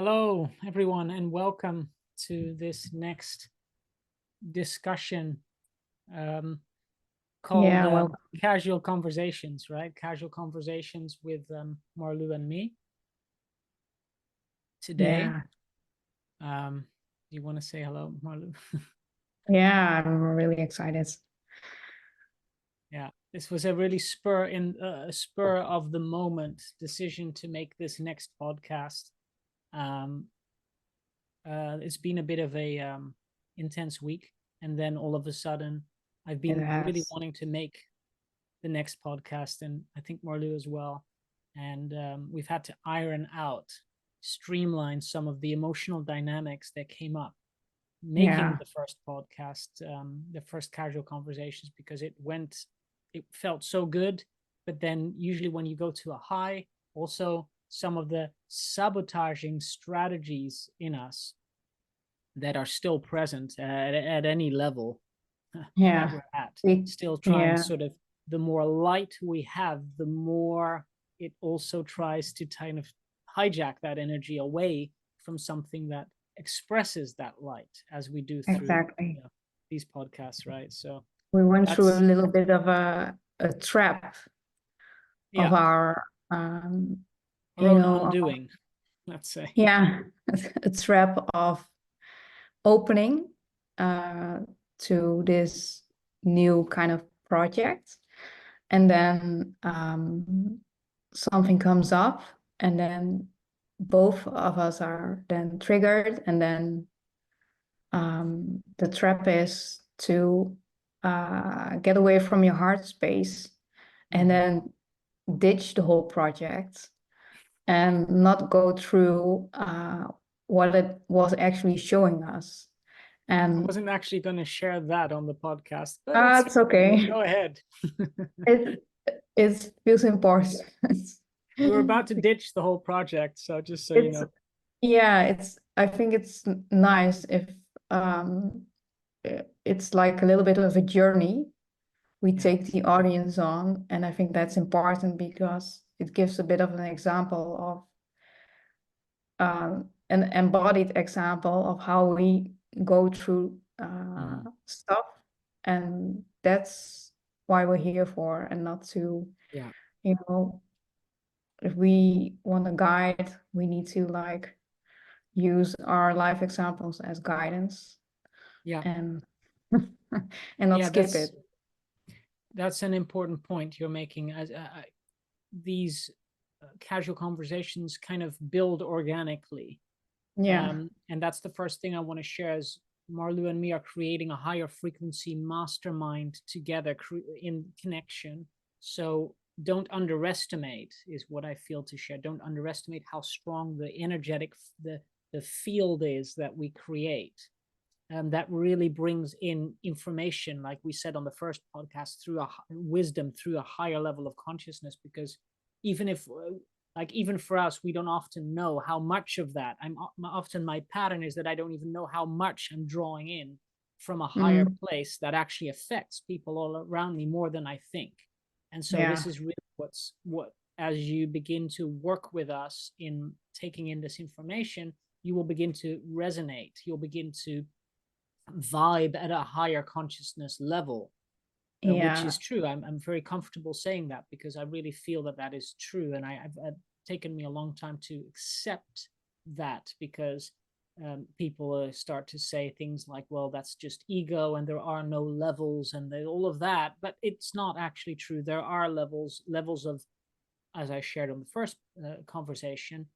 Hello, everyone, and welcome to this next discussion um, called Yeah, well, Casual Conversations, right? Casual Conversations with Marlou and me today. yeah, Do you want to say hello, Marlou? yeah, I'm really excited. Yeah, this was a really spur of the moment decision to make this next podcast. Um, it's been a bit of a intense week, and then all of a sudden, I've It been really has. wanting to make the next podcast, and I think Marlou as well. And we've had to iron out, streamline some of the emotional dynamics that came up making Yeah, the first podcast, the first casual conversations, because it felt so good. But then, usually, when you go to a high, also some of the sabotaging strategies in us that are still present at any level that yeah, we're at, we, still trying yeah, sort of the more light we have, the more it also tries to kind of hijack that energy away from something that expresses that light as we do through exactly. these podcasts, right? So We went through a that's, little bit of a trap of yeah, our, our own of, undoing, let's say. yeah, a trap of opening uh, to this new kind of project, and then something comes up, and then both of us are then triggered, and then the trap is to get away from your heart space and Mhm. then ditch the whole project and not go through what it was actually showing us. I And wasn't actually going to share that on the podcast, but it's it's okay. go ahead. It it feels important. We were about to ditch the whole project, so just so you It's know. yeah, it's I think it's nice if um it's like a little bit of a journey we Yeah, take the audience on, and I think that's important because it gives a bit of an example of an embodied example of how we go through Mhm. stuff, and that's why we're here for, and not to, Yeah, you know, if we want to guide, we need to like use our life examples as guidance yeah, and and not yeah. skip it. That's an important point you're making. As these casual conversations kind of build organically, Yeah, and that's the first thing I want to share. Is Marlou and me are creating a higher frequency mastermind together in connection. So don't underestimate is what I feel to share. Don't underestimate how strong the energetic the field is that we create. That really brings in information, like we said on the first podcast, through a wisdom, through a higher level of consciousness. Because even if, like, even for us, we don't often know how much of that. I'm often my pattern is that I don't even know how much I'm drawing in from a higher mm, place that actually affects people all around me more than I think. And so yeah, this is really what as you begin to work with us in taking in this information, you will begin to resonate. You'll begin to vibe at a higher consciousness level, which yeah, is true. I'm very comfortable saying that because I really feel that that is true. And I've taken me a long time to accept that because people start to say things like, well, that's just ego and there are no levels and all of that. But it's not actually true. There are levels of, as I shared on the first conversation,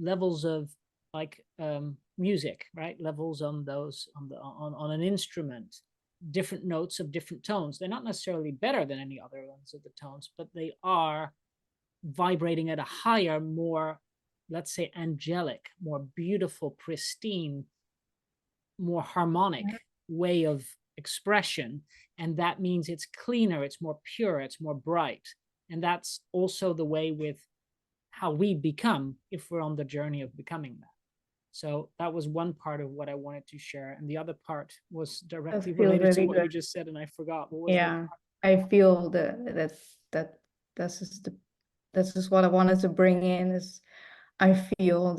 levels of like music, right? Levels on those on an instrument, different notes of different tones. They're not necessarily better than any other ones of the tones, but they are vibrating at a higher, more, let's say, angelic, more beautiful, pristine, more harmonic way of expression. And that means it's cleaner, it's more pure, it's more bright. And that's also the way with how we become if we're on the journey of becoming that. So that was one part of what I wanted to share. And the other part was directly that feels related to really what good. you just said. And I forgot what was that Yeah, part. I feel that this is what I wanted to bring in is I feel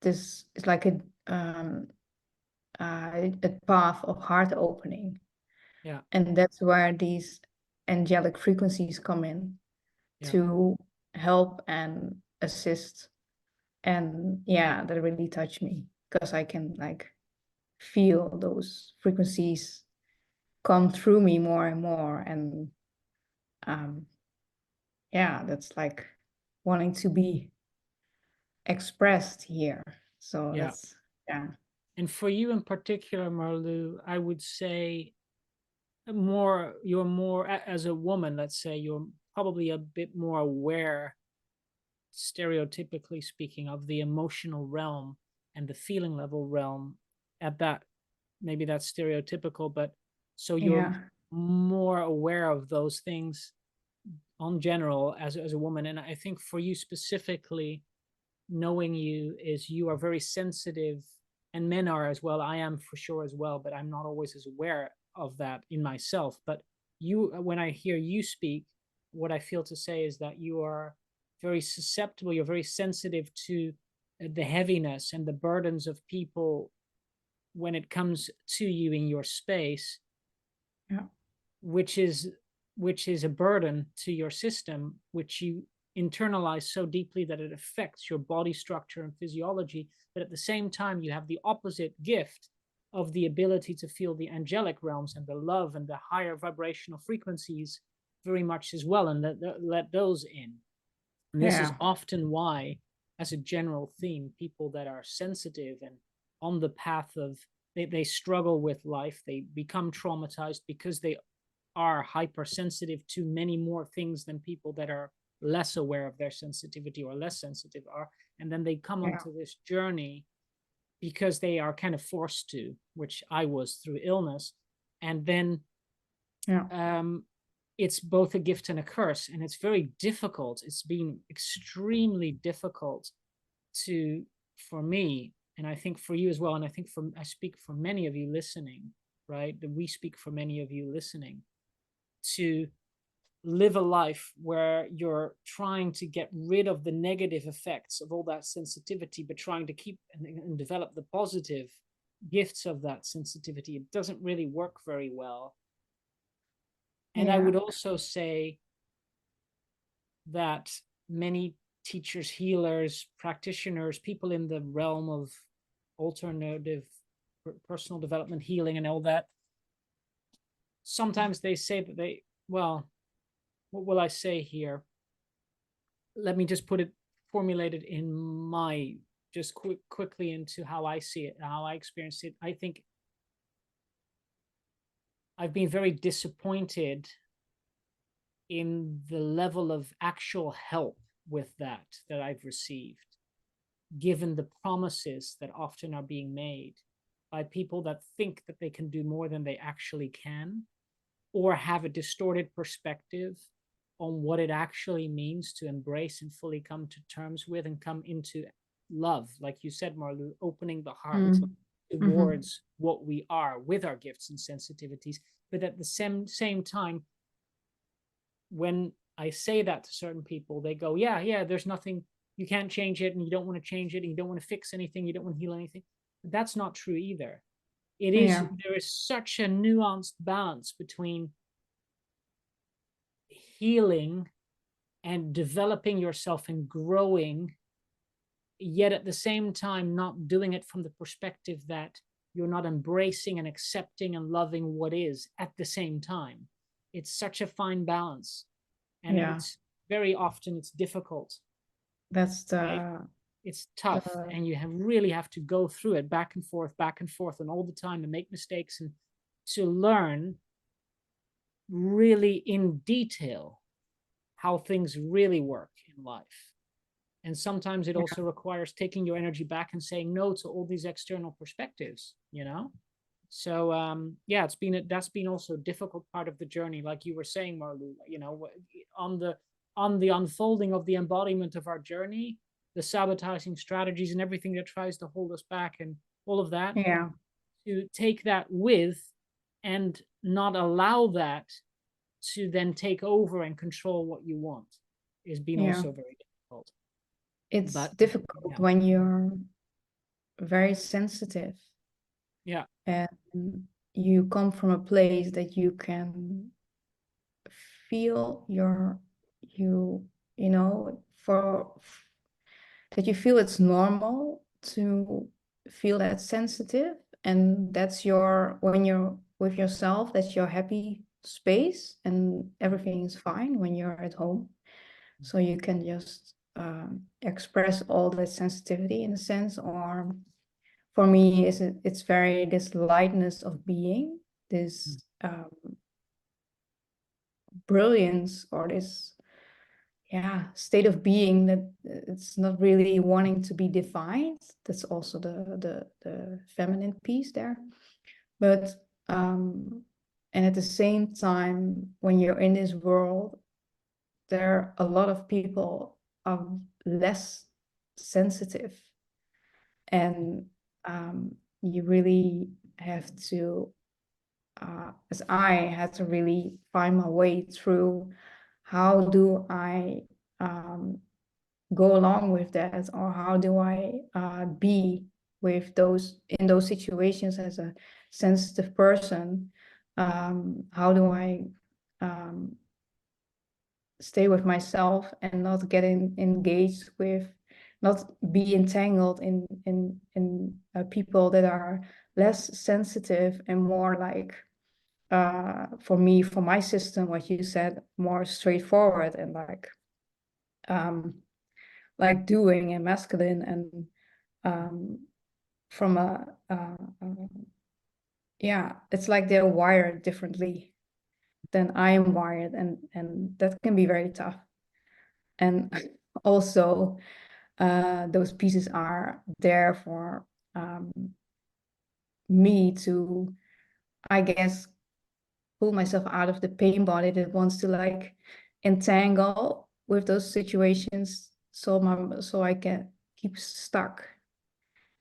this is like a path of heart opening. Yeah. And that's where these angelic frequencies come in Yeah. to help and assist. And yeah, that really touched me because I can like feel those frequencies come through me more and more. And um, yeah, that's like wanting to be expressed here. So Yeah. that's, yeah. And for you in particular, Marlou, I would say you're more as a woman, let's say, you're probably a bit more aware, stereotypically speaking, of the emotional realm and the feeling level realm at that. Maybe that's stereotypical, but so you're Yeah. more aware of those things on general as a woman. And I think for you specifically, knowing you is you are very sensitive, and men are as well. I am for sure as well, but I'm not always as aware of that in myself. But you, when I hear you speak, what I feel to say is that you are very susceptible, you're very sensitive to the heaviness and the burdens of people when it comes to you in your space, Yeah. which is a burden to your system, which you internalize so deeply that it affects your body structure and physiology. But at the same time, you have the opposite gift of the ability to feel the angelic realms and the love and the higher vibrational frequencies very much as well, and let those in. And this is Yeah. often why, as a general theme, people that are sensitive and on the path of, they struggle with life, they become traumatized because they are hypersensitive to many more things than people that are less aware of their sensitivity or less sensitive are. And then they come Yeah. onto this journey because they are kind of forced to, which I was through illness. And then Yeah. it's both a gift and a curse. And it's very difficult. It's been extremely difficult to, for me, and I think for you as well. And I think I speak for many of you listening, right? That we speak for many of you listening, to live a life where you're trying to get rid of the negative effects of all that sensitivity, but trying to keep and develop the positive gifts of that sensitivity. It doesn't really work very well. And I Yeah. would also say that many teachers, healers, practitioners, people in the realm of alternative personal development, healing, and all that, sometimes they say that well, what will I say here? Let me just formulate it in my, just quickly into how I see it, how I experience it. I think I've been very disappointed in the level of actual help with that I've received, given the promises that often are being made by people that think that they can do more than they actually can, or have a distorted perspective on what it actually means to embrace and fully come to terms with and come into love, like you said, Marlou, opening the heart Mm. Mm-hmm. towards what we are with our gifts and sensitivities. But at the same time, when I say that to certain people, they go, yeah, there's nothing, you can't change it, and you don't want to change it, and you don't want to fix anything, you don't want to heal anything. But that's not true either. Yeah. There is such a nuanced balance between healing and developing yourself and growing, yet at the same time not doing it from the perspective that you're not embracing and accepting and loving what is at the same time. It's such a fine balance, and Yeah. it's very often it's difficult, That's right? It's tough, the and you really have to go through it back and forth and all the time, and make mistakes, and to learn really in detail how things really work in life. And sometimes it yeah. also requires taking your energy back and saying no to all these external perspectives, you know? So yeah, that's been also a difficult part of the journey, like you were saying, Marlou, you know, on the unfolding of the embodiment of our journey, the sabotaging strategies and everything that tries to hold us back and all of that, Yeah. to take that with and not allow that to then take over and control what you want, has been Yeah. also very difficult. It's But difficult yeah, when you're very sensitive, Yeah. and you come from a place that you can feel you know, for that you feel it's normal to feel that sensitive, and that's your, when you're with yourself, that's your happy space, and everything is fine when you're at home. So you can just express all that sensitivity in a sense. Or for me, it's very this lightness of being, this brilliance, or this state of being that it's not really wanting to be defined. That's also the feminine piece there. But and at the same time, when you're in this world, there are a lot of people less sensitive, and you really have to, as I had to really find my way through, how do I go along with that, or how do I be with those, in those situations as a sensitive person. How do I stay with myself and not getting engaged with, not be entangled in people that are less sensitive and more like, for me, for my system, what you said, more straightforward, and like doing and masculine, and from it's like they're wired differently than I am wired, and that can be very tough. And also, those pieces are there for me to, I guess, pull myself out of the pain body that wants to like entangle with those situations, so I can keep stuck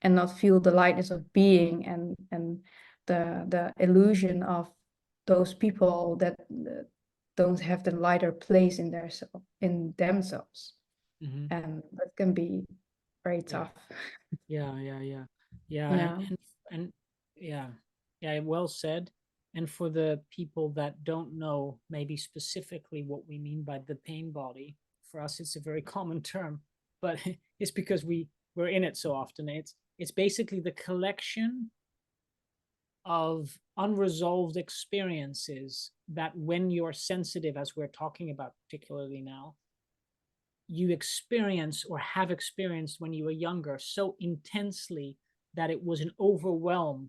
and not feel the lightness of being, and the illusion of those people that don't have the lighter place in their self, in themselves. And that can be very Yeah. tough. Yeah. Yeah. And yeah, well said. And for the people that don't know maybe specifically what we mean by the pain body, for us it's a very common term, but it's because we're in it so often. It's basically the collection of unresolved experiences that, when you're sensitive, as we're talking about particularly now, you experience or have experienced when you were younger so intensely that it was overwhelming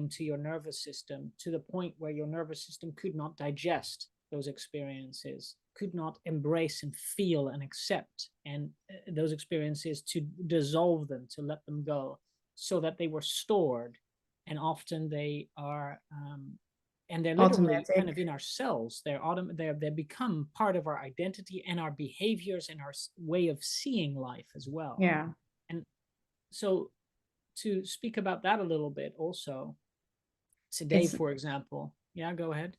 to your nervous system, to the point where your nervous system could not digest those experiences, could not embrace and feel and accept and those experiences, to dissolve them, to let them go, so that they were stored. And often they are and they're literally kind of Automatic. in our cells. They become part of our identity and our behaviors and our way of seeing life as well. Yeah. And so, to speak about that a little bit also today, It's for example. Yeah, go ahead.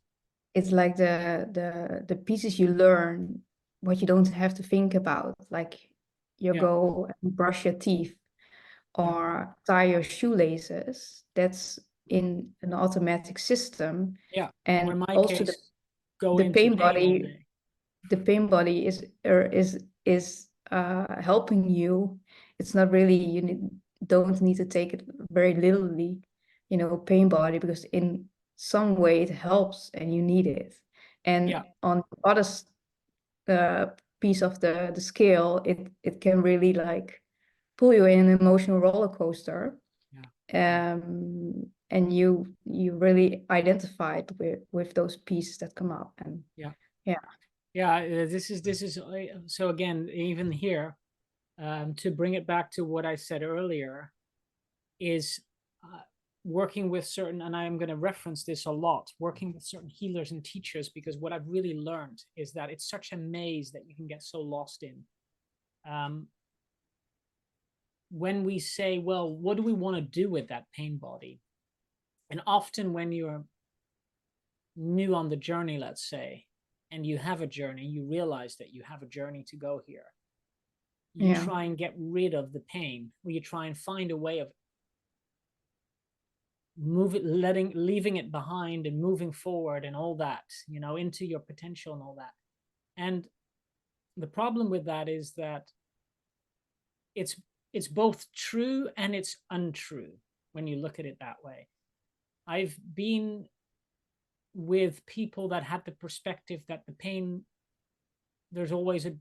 it's like the pieces you learn, what you don't have to think about, like you Yeah, go and brush your teeth yeah, or tie your shoelaces. That's in an automatic system. yeah, or And in my also case, go the into pain pain all body day. the pain body is helping you. It's not really, don't need to take it very literally, pain body, because in some way it helps and you need it. Yeah, And on the other uh, piece of the scale, it can really like pull you in an emotional roller coaster. yeah, And you really identified with those pieces that come up. And yeah, yeah. yeah. This is so again, even here, to bring it back to what I said earlier, is uh, working with certain, and I'm going to reference this a lot, working with certain healers and teachers, because what I've really learned is that it's such a maze that you can get so lost in. Um, when we say, well, what do we want to do with that pain body? And often when you're new on the journey, let's say, and you have a journey, you realize that you have a journey to go here. you Yeah. try and get rid of the pain, or you try and find a way of leaving it behind and moving forward and all that, you know, into your potential and all that. And the problem with that is that it's it's both true and it's untrue when you look at it that way. I've been with people that had the perspective that the pain, there's always a,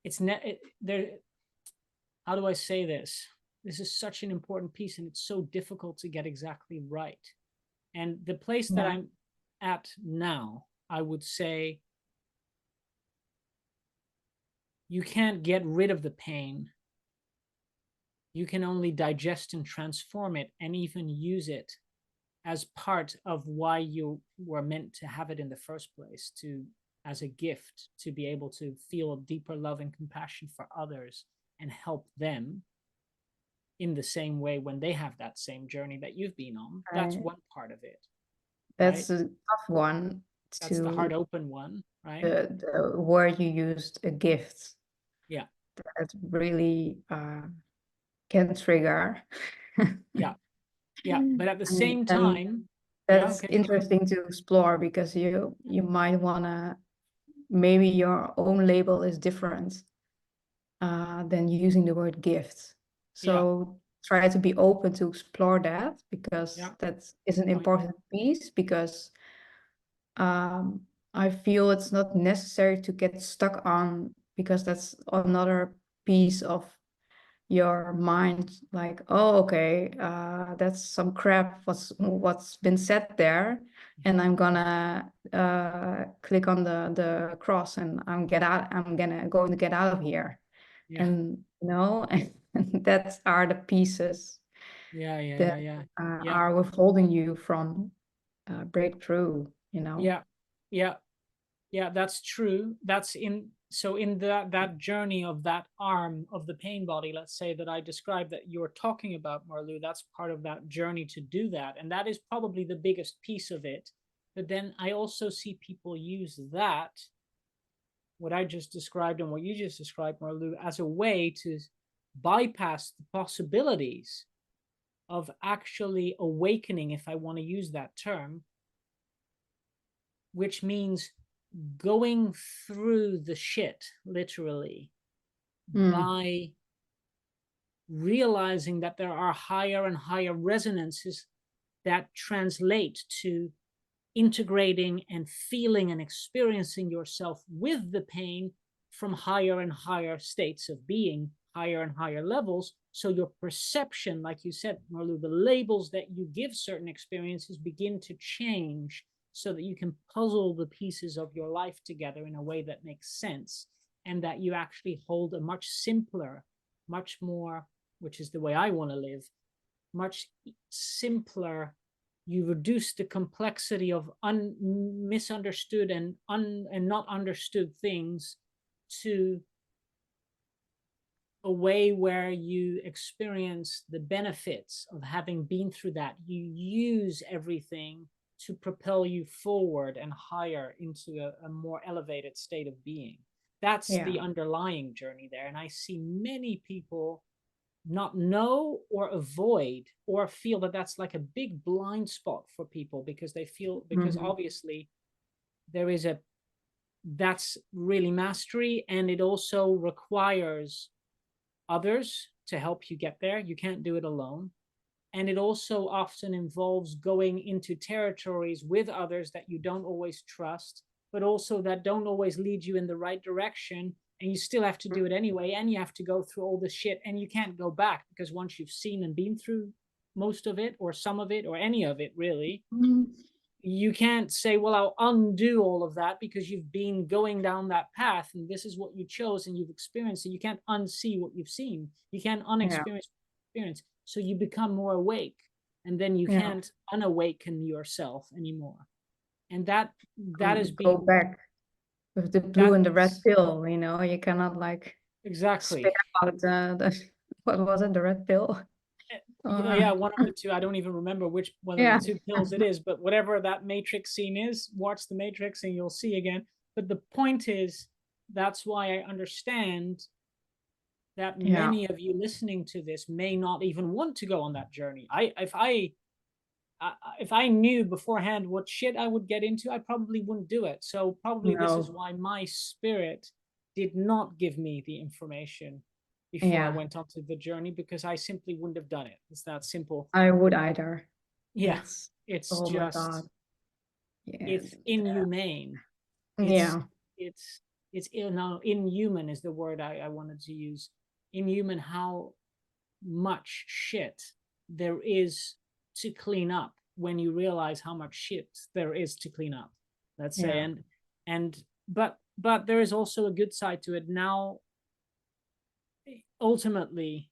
it's net it, there. How do I say this? This is such an important piece, and it's so difficult to get exactly right. And the place that Yeah. I'm at now, I would say you can't get rid of the pain. You can only digest and transform it and even use it as part of why you were meant to have it in the first place, to as a gift, to be able to feel a deeper love and compassion for others and help them in the same way when they have that same journey that you've been on. That's I, one part of it, right? that's a tough one That's the heart to open one, right? the word you used, a gift. Yeah, That really can trigger. yeah, yeah. But at the same And time, yeah, that's okay, go ahead. interesting to explore because you might wanna, maybe your own label is different than using the word gift. Yeah, So try to be open to explore that, because yeah, that is an good point. important piece, because um, I feel it's not necessary to get stuck on, because that's another piece of your mind, like, oh, okay, that's some crap, what's been said there, and I'm gonna click on the cross, and I'm gonna going to get out of here. Yeah, And and that are the pieces yeah, yeah, that yeah, yeah, yeah, are withholding you from breakthrough, you know. yeah, yeah. Yeah, that's true. That's in, so in that journey of that arm of the pain body, let's say, that I described that you're talking about, Marlou, that's part of that journey to do that. And that is probably the biggest piece of it. But then I also see people use that, what I just described and what you just described, Marlou, as a way to bypass the possibilities of actually awakening, if I want to use that term, which means going through the shit, literally, Mm, by realizing that there are higher and higher resonances that translate to integrating and feeling and experiencing yourself with the pain from higher and higher states of being, higher and higher levels. So your perception, like you said, Marlou, the labels that you give certain experiences begin to change so that you can puzzle the pieces of your life together in a way that makes sense, and that you actually hold a much simpler, much more, which is the way I want to live, much simpler. You reduce the complexity of misunderstood and not understood things to a way where you experience the benefits of having been through that. You use everything to propel you forward and higher into a more elevated state of being. That's yeah. the underlying journey there. And I see many people not know or avoid or feel that that's like a big blind spot for people, because they feel, because Mhm. obviously there is a, that's really mastery, and it also requires others to help you get there. You can't do it alone. And it also often involves going into territories with others that you don't always trust, but also that don't always lead you in the right direction. And you still have to do it anyway. And you have to go through all the shit, and you can't go back, because once you've seen and been through most of it, or some of it, or any of it, really, Mhm. you can't say, well, I'll undo all of that, because you've been going down that path and this is what you chose and you've experienced it. You can't unsee what you've seen. You can't Yeah, unexperience experience. So you become more awake, and then you yeah. can't unawaken yourself anymore. And that has Go been, back with the blue and the red that's pill, you cannot like spit exactly, out the what was it, the red pill? yeah, Uh, yeah, one of the two. I don't even remember which one of the yeah. two pills it is, but whatever that Matrix scene is, watch the Matrix and you'll see again. But the point is, that's why I understand that Yeah. many of you listening to this may not even want to go on that journey. If I knew beforehand what shit I would get into, I probably wouldn't do it. So probably this is No. why my spirit did not give me the information before I Yeah. went onto the journey, because I simply wouldn't have done it. It's that simple. I would either. Yeah, It's, it's oh my just, God. Yeah. it's inhumane. It's Yeah. it's no, inhuman is the word I wanted to use. Inhuman, how much shit there is to clean up when you realize how much shit there is to clean up, let's say. Yeah. And but there is also a good side to it now, ultimately.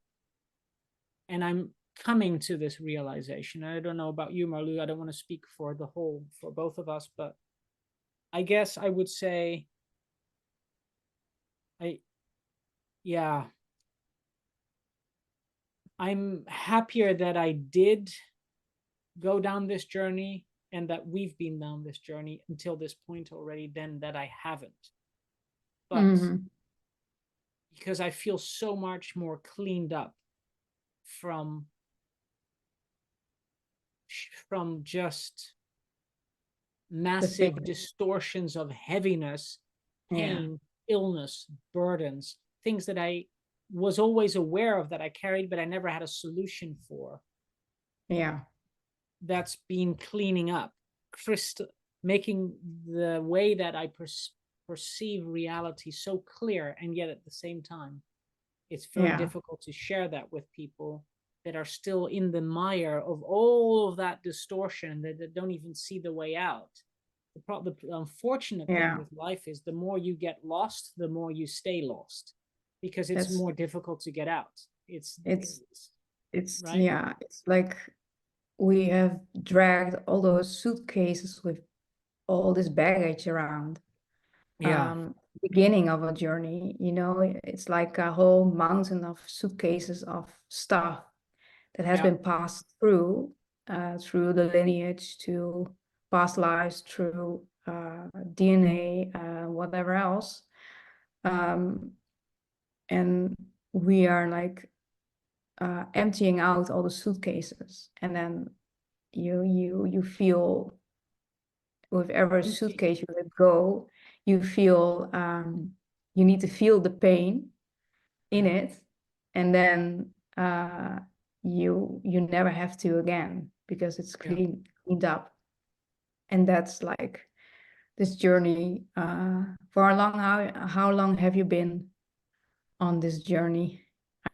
And I'm coming to this realization. I don't know about you, Marlou. I don't want to speak for both of us, but I guess I would say, I yeah, I'm happier that I did go down this journey, and that we've been down this journey until this point already, than that I haven't. But Hmm. because I feel so much more cleaned up from just The massive thing. distortions of heaviness, Yeah. pain, illness, burdens, things that I was always aware of that I carried, but I never had a solution for. Yeah. That's been cleaning up, crystal, making the way that I perceive reality so clear, and yet at the same time, it's very Yeah. difficult to share that with people that are still in the mire of all of that distortion, that don't even see the way out. The unfortunate thing Yeah. with life is the more you get lost, the more you stay lost, because it's That's more difficult to get out. it's it's Right. yeah, it's like we have dragged all those suitcases with all this baggage around. Yeah. Beginning of a journey, it's like a whole mountain of suitcases of stuff that has Yeah. been passed through the lineage, to past lives, through DNA, whatever else. Um, and we are like emptying out all the suitcases, and then you feel with every Empty. suitcase you let go, you feel you need to feel the pain in Yeah. it, and then you never have to again, because it's Yeah. cleaned up. And that's like this journey. For a long how long have you been on this journey?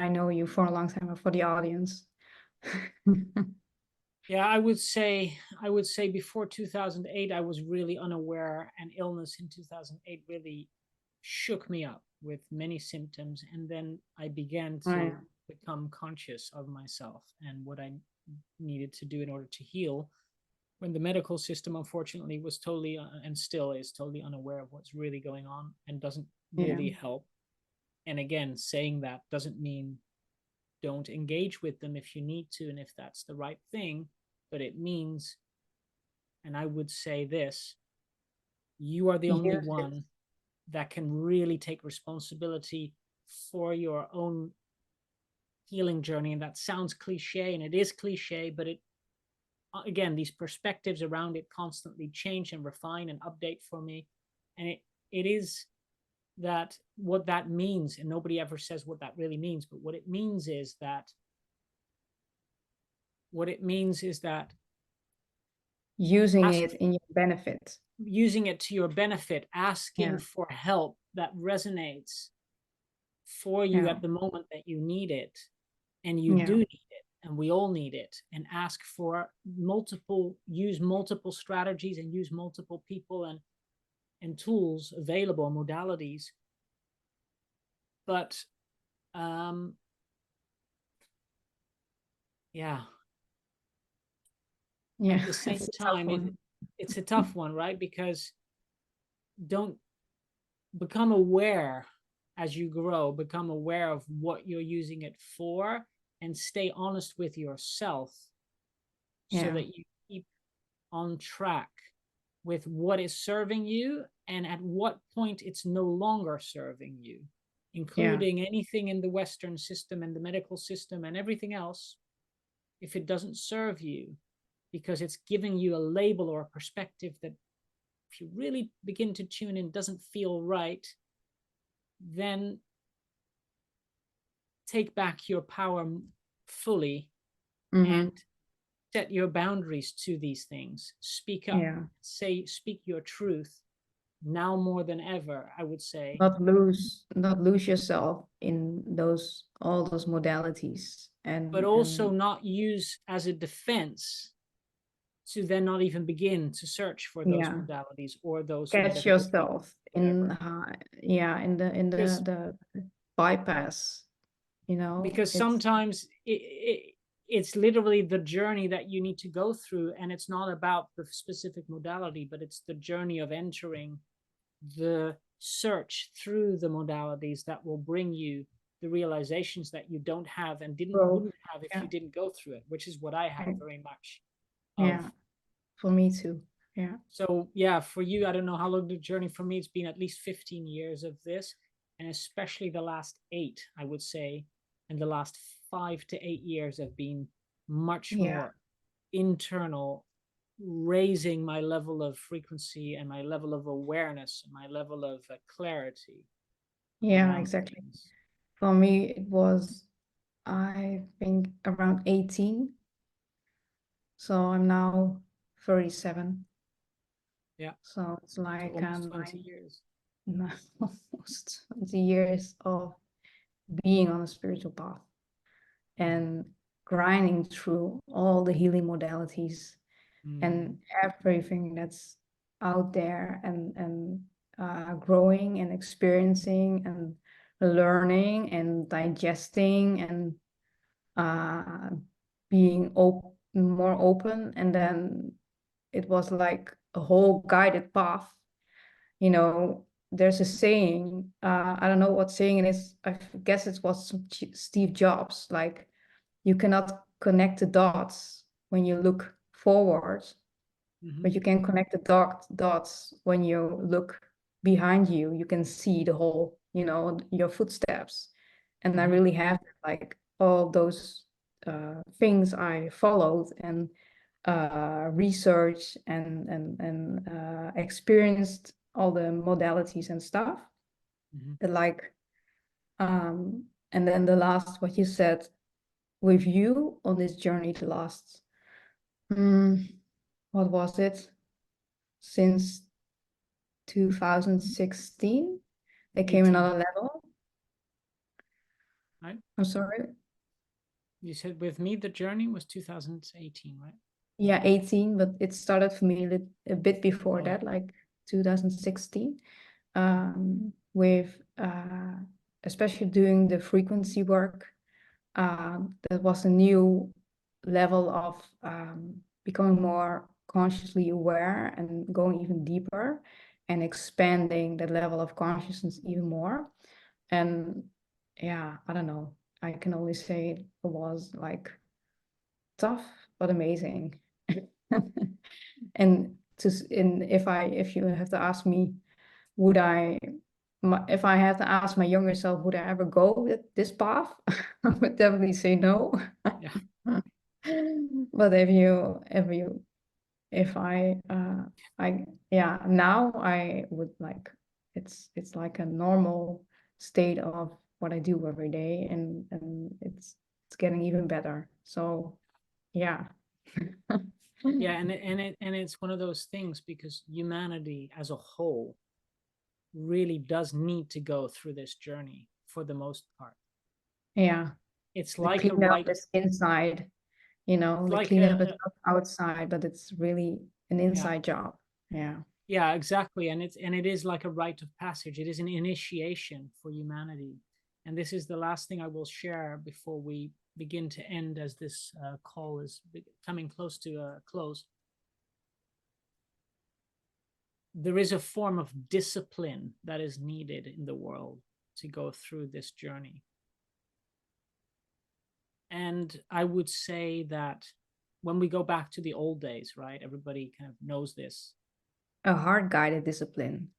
I know you for a long time, but for the audience. Yeah, I would say before 2008 I was really unaware, and illness in 2008 really shook me up with many symptoms, and then I began Oh, to yeah. become conscious of myself and what I needed to do in order to heal, when the medical system unfortunately was totally and still is totally unaware of what's really going on and doesn't Yeah. really help. And again, saying that doesn't mean don't engage with them if you need to and if that's the right thing, but it means, and I would say this, you are the only Use it. one that can really take responsibility for your own healing journey. And that sounds cliche, and it is cliche, but it, again, these perspectives around it constantly change and refine and update for me. And it is that what that means, and nobody ever says what that really means, but what it means is that Using ask, it in your benefit. using it to your benefit, asking Yeah. for help that resonates for you Yeah. at the moment that you need it, and you Yeah. do need it, and we all need it, and ask for use multiple strategies, and use multiple people and tools available, modalities. But um yeah, Yeah. at the same It's a tough time, one. it's a tough one, right? Because don't become aware as you grow, become aware of what you're using it for, and stay honest with yourself so Yeah. that you keep on track with what is serving you and at what point it's no longer serving you. Yeah. including anything in the Western system and the medical system and everything else, if it doesn't serve you, because it's giving you a label or a perspective that, if you really begin to tune in, doesn't feel right, then take back your power fully and Mm-hmm. set your boundaries to these things. Speak up, Yeah. speak your truth now more than ever, I would say. Not lose yourself in all those modalities But also and not use as a defense to then not even begin to search for those yeah, modalities or those catch medical treatments, yourself in whatever. yeah, in Because the bypass, it's sometimes it's literally the journey that you need to go through, and it's not about the specific modality, but it's the journey of entering the search through the modalities that will bring you the realizations that you don't have and didn't growth. wouldn't have if Yeah. you didn't go through it, which is what I had I- very much of. yeah, for me too. Yeah. So yeah, for you, I don't know how long the journey. For me, it's been at least 15 years of this, and especially the last 8, I would say, and the last 5 to 8 years have been much Yeah. more internal, raising my level of frequency and my level of awareness and my level of clarity Yeah, around exactly. things. For me, it was, I think, around 18. So I'm now 37. Yeah, So it's so like almost 20 years. almost 20 years of being on a spiritual path and grinding through all the healing modalities Mm, and everything that's out there and growing and experiencing and learning and digesting and uh, being more open. And then it was like a whole guided path. There's a saying, I don't know what saying it is. I guess it was Steve Jobs, like, you cannot connect the dots when you look forward, mm-hmm, but you can connect the dots when you look behind you. You can see the whole, your footsteps. And I mm-hmm, really have, like, all those things I followed and researched and experienced all the modalities and stuff. mm-hmm. That, like, and then the last, what you said, with you on this journey, the last, what was it? Since 2016, there came 18, another level. right? I'm sorry. You said with me the journey was 2018, right? Yeah, 18, but it started for me a bit before Oh, that, like 2016, with especially doing the frequency work. That was a new level of becoming more consciously aware and going even deeper and expanding that level of consciousness even more. And yeah, I don't know. I can only say it was like tough but amazing. And if you have to ask me, would I if I had to ask my younger self, would I ever go this path? I would definitely say no. yeah, But if I yeah, now I would like, it's like a normal state of what I do every day, and it's getting even better. So yeah. yeah, and it's one of those things because humanity as a whole really does need to go through this journey for the most part. Yeah. It's The like a cleanup right, is inside, the like cleanup is not outside, but it's really an yeah, inside job. Yeah. yeah, exactly, and it is like a rite of passage. It is an initiation for humanity, and this is the last thing I will share before we begin to end, as this call is coming close to a close. There is a form of discipline that is needed in the world to go through this journey. And I would say that when we go back to the old days, right, everybody kind of knows this. A hard guided discipline.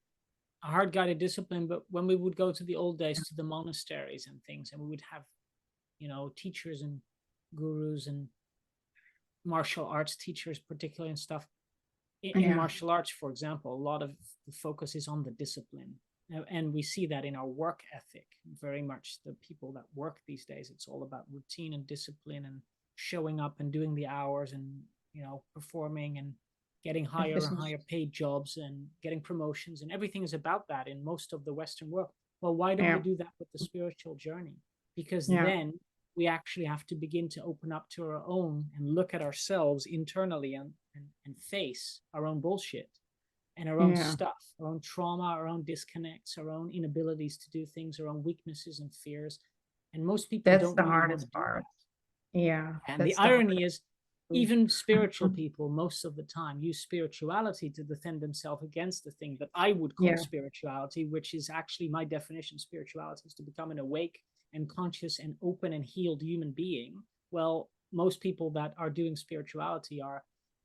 a hard guided discipline. But when we would go to the old days to the monasteries and things, and we would have, you know, teachers and gurus and martial arts teachers, particularly, and stuff. In Yeah. martial arts, for example, a lot of the focus is on the discipline. And we see that in our work ethic very much. The people that work these days, it's all about routine and discipline and showing up and doing the hours and, you know, performing and getting higher and higher paid jobs and getting promotions, and everything is about that in most of the Western world. Well, why don't we Yeah. do that with the spiritual journey? Because Yeah. then we actually have to begin to open up to our own and look at ourselves internally and face our own bullshit and our own Yeah. stuff, our own trauma, our own disconnects, our own inabilities to do things, our own weaknesses and fears. And most people That's don't the really want to hardest do part. that. Yeah. And the That's the irony hardest. is, even spiritual people, most of the time, use spirituality to defend themselves against the thing that I would call Yeah. spirituality, which is actually my definition of spirituality is to become an awake and conscious and open and healed human being. Well, most people that are doing spirituality are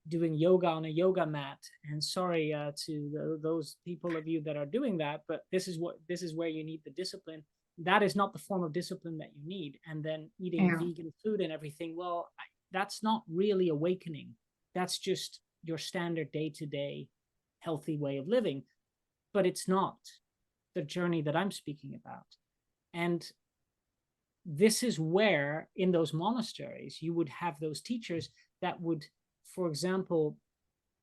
doing yoga on a yoga mat. And sorry to those people of you that are doing that, but this is where you need the discipline. That is not the form of discipline that you need. And then eating Yeah. vegan food and everything, well, that's not really awakening. That's just your standard day-to-day healthy way of living, but it's not the journey that I'm speaking about. And this is where in those monasteries you would have those teachers that would, for example,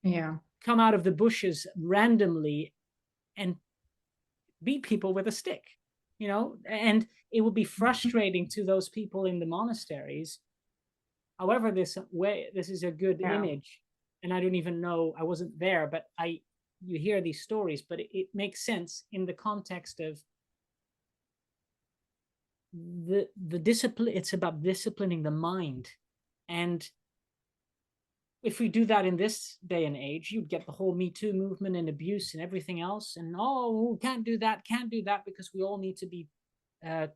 Yeah. come out of the bushes randomly and beat people with a stick, you know, and it would be frustrating to those people in the monasteries. However, this is a good Yeah. image, and I don't even know, I wasn't there, but you hear these stories, but it makes sense in the context of the discipline. It's about disciplining the mind, and if we do that in this day and age, you'd get the whole Me Too movement and abuse and everything else, and oh, can't do that, because we all need to be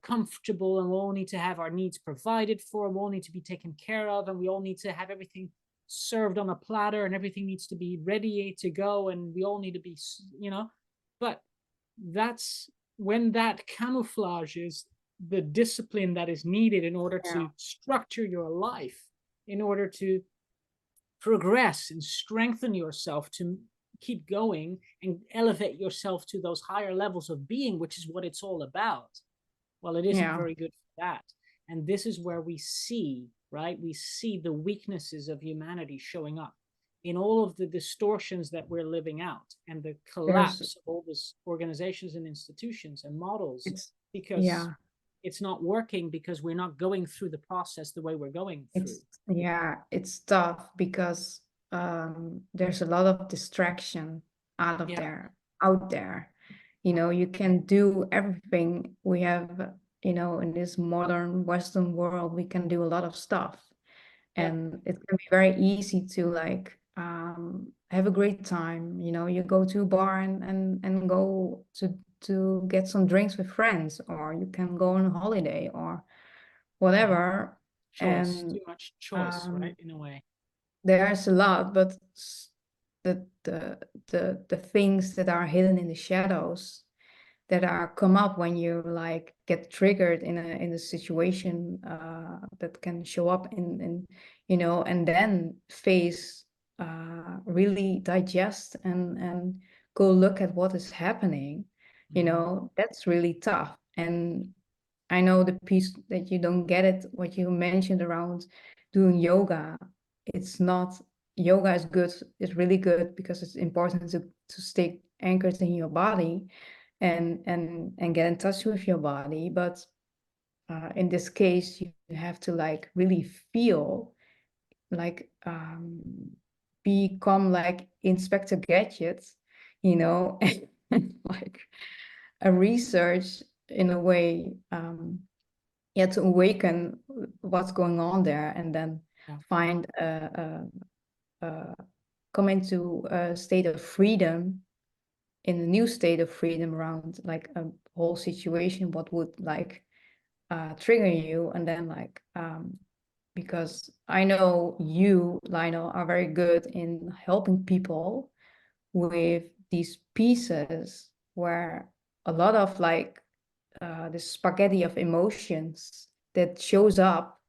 comfortable, and we all need to have our needs provided for, and we all need to be taken care of, and we all need to have everything served on a platter, and everything needs to be ready to go, and we all need to be, you know. But that's when that camouflages the discipline that is needed in order Yeah. to structure your life, in order to progress and strengthen yourself to keep going and elevate yourself to those higher levels of being, which is what it's all about. Well, it isn't Yeah. very good for that. And this is where we see, right? We see the weaknesses of humanity showing up in all of the distortions that we're living out and the There's collapse of all these organizations and institutions and models, it's because yeah. it's not working, because we're not going through the process the way we're going through. It's tough because there's a lot of distraction Yeah, out there. You know, you can do everything. We have, you know, in this modern Western world, we can do a lot of stuff. yeah, And it can be very easy to like have a great time. You know, you go to a bar and go to get some drinks with friends, or you can go on a holiday or mhm. whatever. Choice, And too much choice, right? um, In a way. there's a lot, but the the things that are hidden in the shadows that are come up when you like get triggered in a situation that can show up in you know, and then face really digest and go look at what is happening, you Mhm. know, that's really tough. And I know the piece that you don't get it, what you mentioned around doing yoga. It's not, yoga is good, it's really good because it's important to stay anchored in your body and get in touch with your body. But in this case, you have to like really feel like become like Inspector Gadget, you know, and like a research in a way. Yeah, to awaken what's going on there, and then Yeah. find come into a state of freedom, in a new state of freedom around like a whole situation, what would like trigger you. And then like because I know you, Lionel, are very good in helping people with these pieces where a lot of like this spaghetti of emotions that shows up,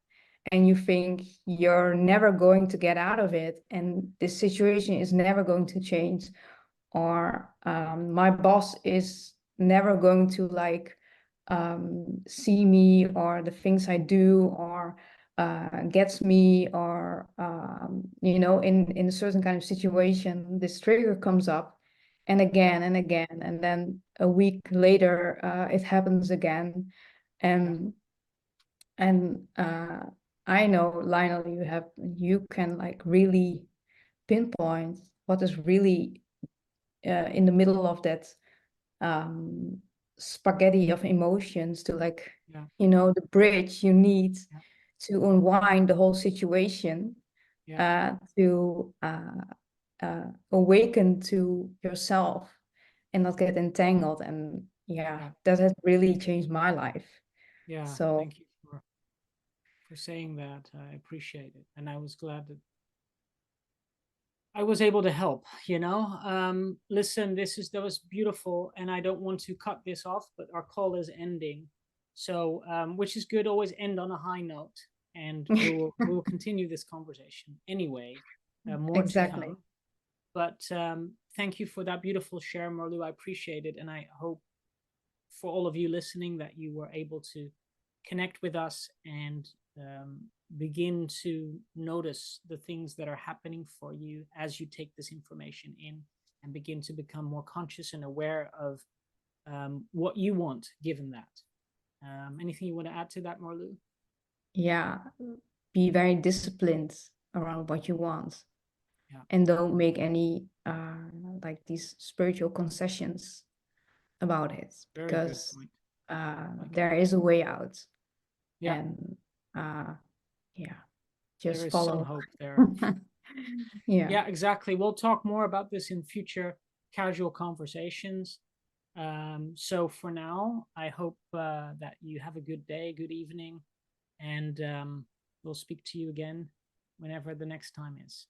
and you think you're never going to get out of it, and this situation is never going to change, or my boss is never going to like see me or the things I do, or gets me, or in a certain kind of situation, this trigger comes up, and again and again, and then a week later it happens again. Yeah. And I know, Lionel, you can like really pinpoint what is really in the middle of that um, spaghetti of emotions, to like, Yeah. the bridge you need Yeah. to unwind the whole situation, Yeah. to awaken to yourself and not get entangled. And yeah, Yeah. that has really changed my life. Yeah. So Thank you for saying that. I appreciate it, and I was glad that I was able to help. Listen, that was beautiful, and I don't want to cut this off, but our call is ending, so which is good. Always end on a high note, and we will continue this conversation anyway. More to exactly. come, but thank you for that beautiful share, Marlou. I appreciate it, and I hope for all of you listening that you were able to connect with us and begin to notice the things that are happening for you as you take this information in, and begin to become more conscious and aware of what you want given that. Anything you want to add to that, Marlou? Yeah, be very disciplined around what you want, Yeah, and don't make any like these spiritual concessions about it, very good because point. Like it. there is a way out. Yeah, And yeah, there just is some follow. hope there. Yeah. Yeah, exactly. We'll talk more about this in future casual conversations. So for now, I hope that you have a good day, good evening, and we'll speak to you again whenever the next time is.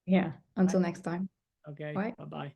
Yeah, All right. until next time. Okay. Bye. Bye bye.